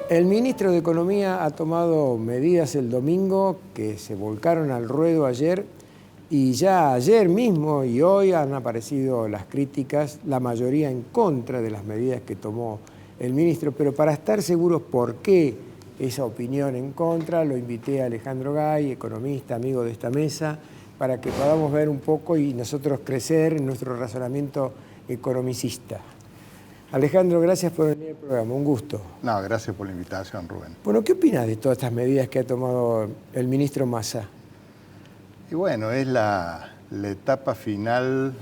El ministro de Economía ha tomado medidas el domingo que se volcaron al ruedo ayer y ya ayer mismo y hoy han aparecido las críticas, la mayoría en contra de las medidas que tomó el ministro. Pero para estar seguros por qué esa opinión en contra, lo invité a Alejandro Gay, economista, amigo de esta mesa, para que podamos ver un poco y nosotros crecer en nuestro razonamiento economicista. Alejandro, gracias por venir al programa, un gusto. No, gracias por la invitación, Rubén. Bueno, ¿qué opinas de todas estas medidas que ha tomado el ministro Massa? Y bueno, es la etapa final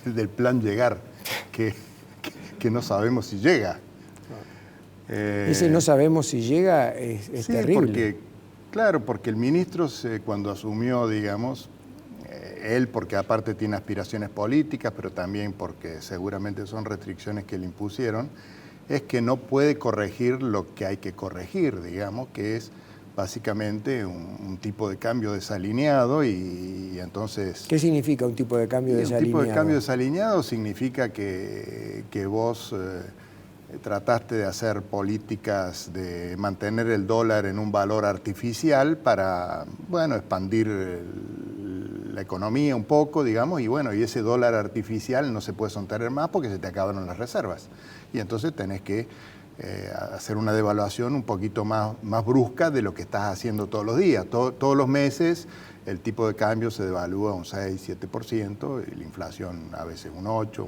del plan llegar, que no sabemos si llega. Ese no sabemos si llega es sí, terrible. Porque el ministro cuando asumió, digamos, él porque aparte tiene aspiraciones políticas, pero también porque seguramente son restricciones que le impusieron, es que no puede corregir lo que hay que corregir, digamos, que es básicamente un tipo de cambio desalineado y entonces... ¿Qué significa un tipo de cambio desalineado? Un tipo de cambio desalineado significa que vos trataste de hacer políticas de mantener el dólar en un valor artificial para, bueno, expandir la economía un poco, digamos, y bueno, y ese dólar artificial no se puede sostener más porque se te acabaron las reservas. Y entonces tenés que hacer una devaluación un poquito más brusca de lo que estás haciendo todos los días. Todos los meses el tipo de cambio se devalúa un 6-7% y la inflación a veces un 8%.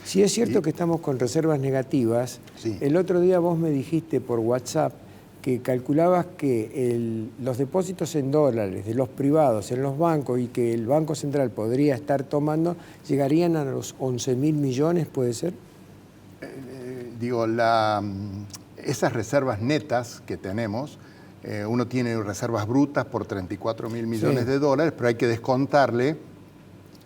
Sí, es cierto que estamos con reservas negativas. Sí. El otro día vos me dijiste por WhatsApp que calculabas que los depósitos en dólares de los privados en los bancos y que el Banco Central podría estar tomando llegarían a los 11.000 millones, ¿puede ser? Esas reservas netas que tenemos, uno tiene reservas brutas por 34.000 millones de dólares, pero hay que descontarle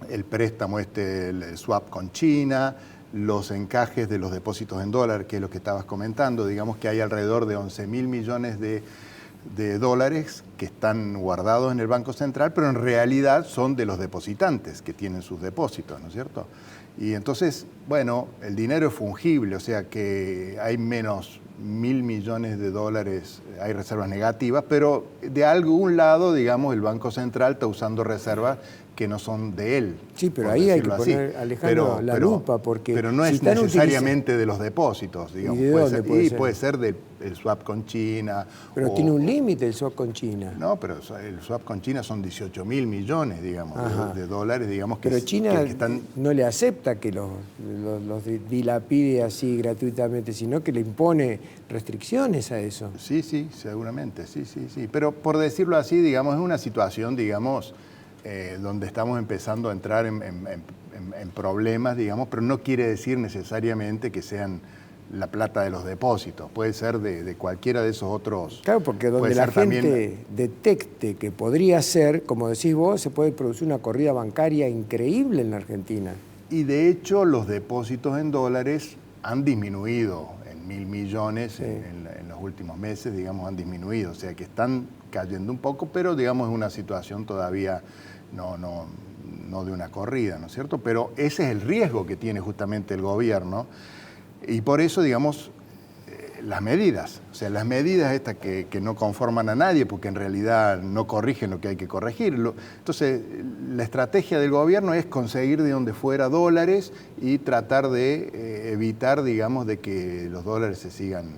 el préstamo, el swap con China, los encajes de los depósitos en dólar, que es lo que estabas comentando. Digamos que hay alrededor de 11.000 millones de dólares que están guardados en el Banco Central, pero en realidad son de los depositantes que tienen sus depósitos, ¿no es cierto? Y entonces, bueno, el dinero es fungible, o sea que hay menos 1.000 millones de dólares, hay reservas negativas, pero de algún lado, digamos, el Banco Central está usando reservas que no son de él. Sí, pero ahí hay que poner, Alejandro, la lupa, porque... Pero no es necesariamente de los depósitos, digamos. ¿Y de dónde puede ser? Puede ser del swap con China. Pero tiene un límite el swap con China. No, pero el swap con China son 18.000 millones, digamos, de dólares, digamos. Pero China no le acepta que los dilapide así gratuitamente, sino que le impone restricciones a eso. Sí, seguramente, sí. Pero por decirlo así, digamos, es una situación, digamos... donde estamos empezando a entrar en problemas, digamos, pero no quiere decir necesariamente que sean la plata de los depósitos, puede ser de cualquiera de esos otros. Claro, porque donde la gente detecte que podría ser, como decís vos, se puede producir una corrida bancaria increíble en la Argentina. Y de hecho los depósitos en dólares han disminuido en 1.000 millones en los últimos meses, digamos, han disminuido, o sea que están cayendo un poco, pero digamos es una situación todavía no de una corrida, ¿no es cierto? Pero ese es el riesgo que tiene justamente el gobierno y por eso, digamos, las medidas estas que no conforman a nadie porque en realidad no corrigen lo que hay que corregir. Entonces, la estrategia del gobierno es conseguir de donde fuera dólares y tratar de evitar, digamos, de que los dólares se sigan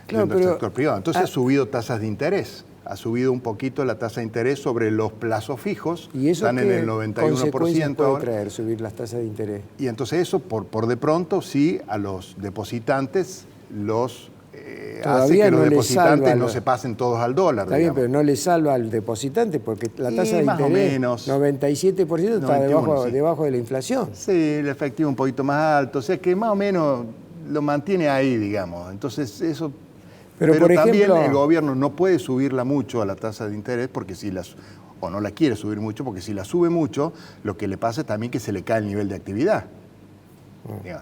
yendo al sector privado. Entonces ha subido tasas de interés. Ha subido un poquito la tasa de interés sobre los plazos fijos. ¿Y eso están en el 91% puede ahora. traer subir las tasas de interés? Y entonces eso, por de pronto, sí, a los depositantes hace que los depositantes no se pasen todos al dólar. Está bien, pero no le salva al depositante porque la tasa de interés, 97%, está debajo de la inflación. Sí, el efectivo un poquito más alto, o sea que más o menos lo mantiene ahí, digamos. Entonces eso... Pero por también ejemplo, el gobierno no puede subirla mucho a la tasa de interés porque o no la quiere subir mucho, porque si la sube mucho, lo que le pasa es también que se le cae el nivel de actividad.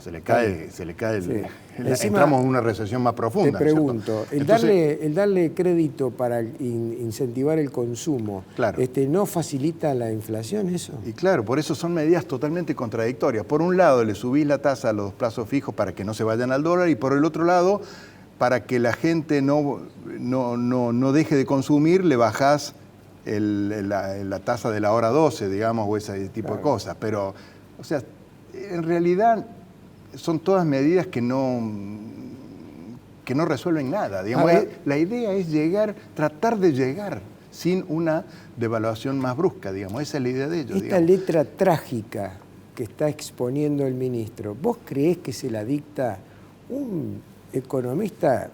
Se le cae entramos en una recesión más profunda. Te pregunto, el darle crédito para incentivar el consumo, claro. ¿No facilita la inflación eso? Y claro, por eso son medidas totalmente contradictorias. Por un lado, le subís la tasa a los plazos fijos para que no se vayan al dólar y por el otro lado, para que la gente no deje de consumir, le bajás la tasa de la hora 12, digamos, o ese tipo de cosas. Pero, o sea, en realidad son todas medidas que no resuelven nada. Digamos, la idea es tratar de llegar sin una devaluación más brusca, digamos. Esa es la idea de ellos. Esta letra trágica que está exponiendo el ministro, ¿vos creés que se la dicta un economista,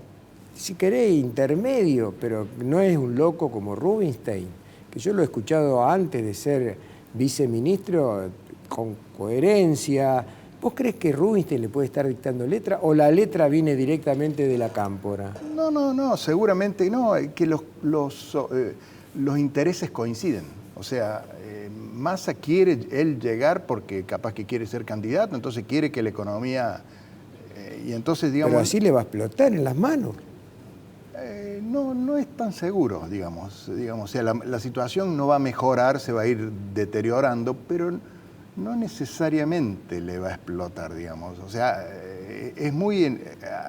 si querés, intermedio, pero no es un loco como Rubinstein, que yo lo he escuchado antes de ser viceministro con coherencia? ¿Vos crees que Rubinstein le puede estar dictando letra o la letra viene directamente de la cámpora? No, seguramente no, que los intereses coinciden. O sea, Massa quiere él llegar porque capaz que quiere ser candidato, entonces quiere que la economía... y entonces, digamos, pero así le va a explotar en las manos. No es tan seguro, digamos. O sea, la situación no va a mejorar, se va a ir deteriorando, pero no necesariamente le va a explotar, digamos. O sea, es muy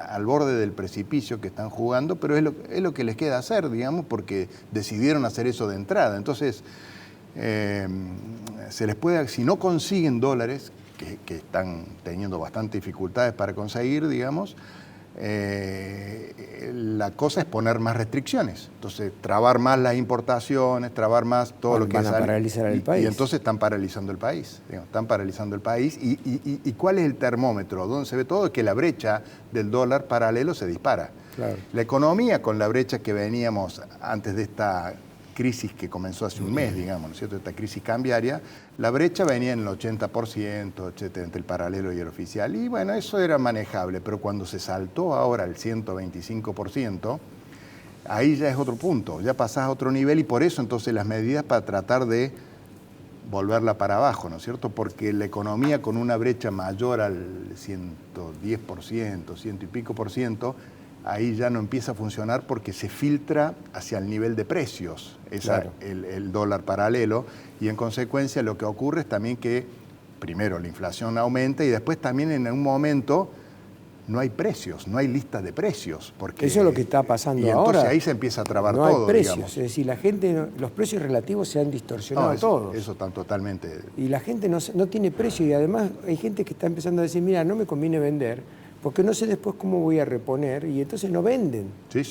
al borde del precipicio que están jugando, pero es lo que les queda hacer, digamos, porque decidieron hacer eso de entrada. Entonces, se les puede, si no consiguen dólares, que están teniendo bastante dificultades para conseguir, digamos, la cosa es poner más restricciones. Entonces, trabar más las importaciones, trabar más todo lo que van a paralizar el país. Y entonces están paralizando el país. Digamos, están paralizando el país. ¿Y cuál es el termómetro? Donde se ve todo, que la brecha del dólar paralelo se dispara. Claro. La economía, con la brecha que veníamos antes de esta crisis que comenzó hace un mes, digamos, ¿no es cierto?, esta crisis cambiaria, la brecha venía en el 80%, etcétera, entre el paralelo y el oficial, y bueno, eso era manejable, pero cuando se saltó ahora al 125%, ahí ya es otro punto, ya pasás a otro nivel, y por eso entonces las medidas para tratar de volverla para abajo, ¿no es cierto?, porque la economía con una brecha mayor al 110%, ciento y pico por ciento, ahí ya no empieza a funcionar porque se filtra hacia el nivel de precios, claro, el dólar paralelo, y en consecuencia lo que ocurre es también que primero la inflación aumenta y después también en un momento no hay precios, no hay listas de precios. Porque, eso es lo que está pasando ahora. Y entonces ahí se empieza a trabar todo. No hay precios, digamos. Es decir, la gente, los precios relativos se han distorsionado todos. Eso están totalmente... Y la gente no tiene precio y además hay gente que está empezando a decir, mira, no me conviene vender, porque no sé después cómo voy a reponer, y entonces no venden. Sí.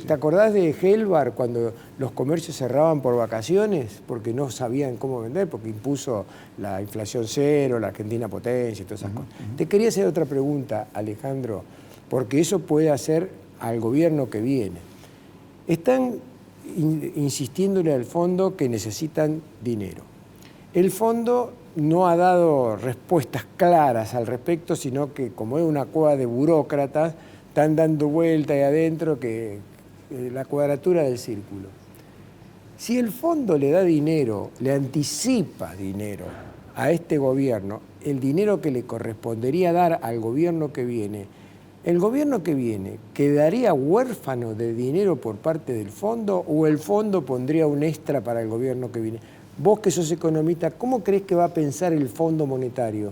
¿Te acordás de Helvar cuando los comercios cerraban por vacaciones porque no sabían cómo vender, porque impuso la inflación cero, la Argentina potencia y todas esas cosas? Te quería hacer otra pregunta, Alejandro, porque eso puede hacer al gobierno que viene. Están insistiéndole al fondo que necesitan dinero. El fondo no ha dado respuestas claras al respecto, sino que como es una cueva de burócratas, están dando vuelta ahí adentro que la cuadratura del círculo. Si el fondo le da dinero, le anticipa dinero a este gobierno, el dinero que le correspondería dar al gobierno que viene, ¿el gobierno que viene quedaría huérfano de dinero por parte del fondo o el fondo pondría un extra para el gobierno que viene? Vos que sos economista, ¿cómo crees que va a pensar el Fondo Monetario?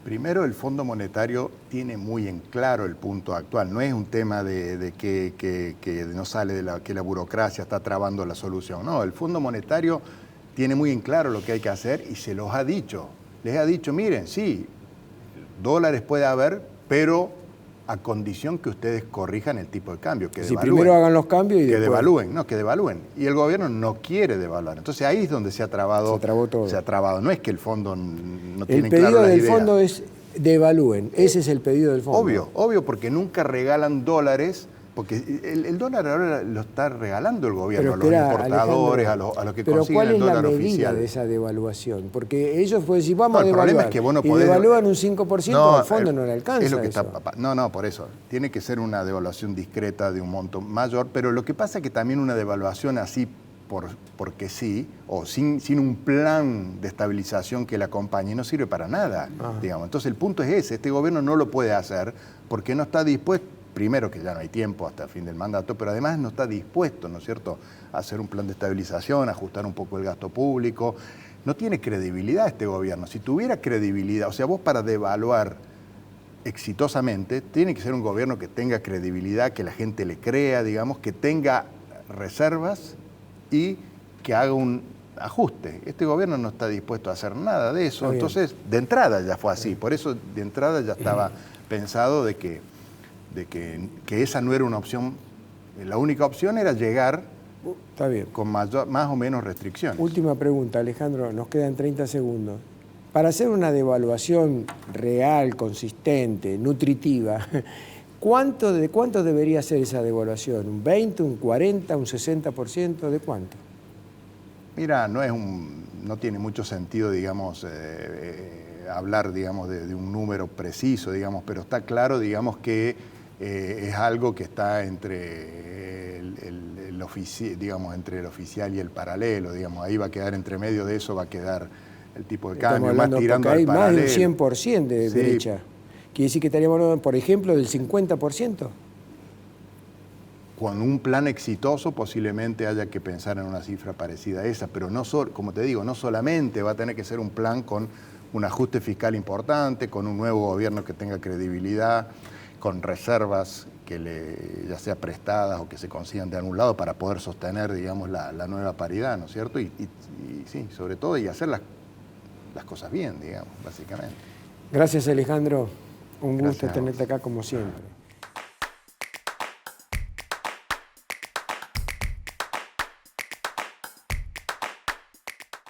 Primero, el Fondo Monetario tiene muy en claro el punto actual. No es un tema de que no sale que la burocracia está trabando la solución. No, el Fondo Monetario tiene muy en claro lo que hay que hacer y se los ha dicho. Les ha dicho, miren, sí, dólares puede haber, pero a condición que ustedes corrijan el tipo de cambio, que devalúen. Primero hagan los cambios y después... que devalúen. Y el gobierno no quiere devaluar. Entonces ahí es donde se ha trabado. Se trabó todo. Se ha trabado. No es que el fondo no tiene claro las ideas. El pedido del fondo es devalúen. Ese es el pedido del fondo. Obvio, porque nunca regalan dólares, porque el dólar ahora lo está regalando el gobierno, a los importadores, a los que consiguen el dólar oficial. ¿Pero cuál es la medida de esa devaluación? Porque ellos pueden decir, vamos a devaluar, el problema es que vos no podés... devalúan un 5%, al fondo no le alcanza es lo que eso. No, por eso. Tiene que ser una devaluación discreta de un monto mayor, pero lo que pasa es que también una devaluación así, porque sí, o sin un plan de estabilización que la acompañe, no sirve para nada, digamos. Entonces el punto es ese, este gobierno no lo puede hacer porque no está dispuesto. Primero, que ya no hay tiempo hasta el fin del mandato, pero además no está dispuesto, ¿no es cierto?, a hacer un plan de estabilización, ajustar un poco el gasto público. No tiene credibilidad este gobierno. Si tuviera credibilidad, o sea, vos para devaluar exitosamente, tiene que ser un gobierno que tenga credibilidad, que la gente le crea, digamos, que tenga reservas y que haga un ajuste. Este gobierno no está dispuesto a hacer nada de eso, entonces de entrada ya fue así, por eso de entrada ya estaba pensado de que esa no era una opción, la única opción era llegar con más o menos restricciones. Última pregunta, Alejandro, nos quedan 30 segundos. Para hacer una devaluación real, consistente, nutritiva, ¿de cuánto debería ser esa devaluación? ¿Un 20, un 40, un 60%? ¿De cuánto? Mira, no tiene mucho sentido, digamos, hablar, digamos, de un número preciso, digamos, pero está claro, digamos, que es algo que está entre entre el oficial y el paralelo, digamos, ahí va a quedar entre medio de eso, va a quedar el tipo de cambio, más tirando al paralelo. Hay más de un 100% de derecha. ¿Quiere decir que estaríamos hablando, por ejemplo, del 50%? Con un plan exitoso posiblemente haya que pensar en una cifra parecida a esa, pero no como te digo, no solamente va a tener que ser un plan con un ajuste fiscal importante, con un nuevo gobierno que tenga credibilidad, con reservas ya sea prestadas o que se consigan de algún lado para poder sostener, digamos, la nueva paridad, ¿no es cierto? Y sí, sobre todo, y hacer las cosas bien, digamos, básicamente. Gracias, Alejandro. Un gusto tenerte acá como siempre.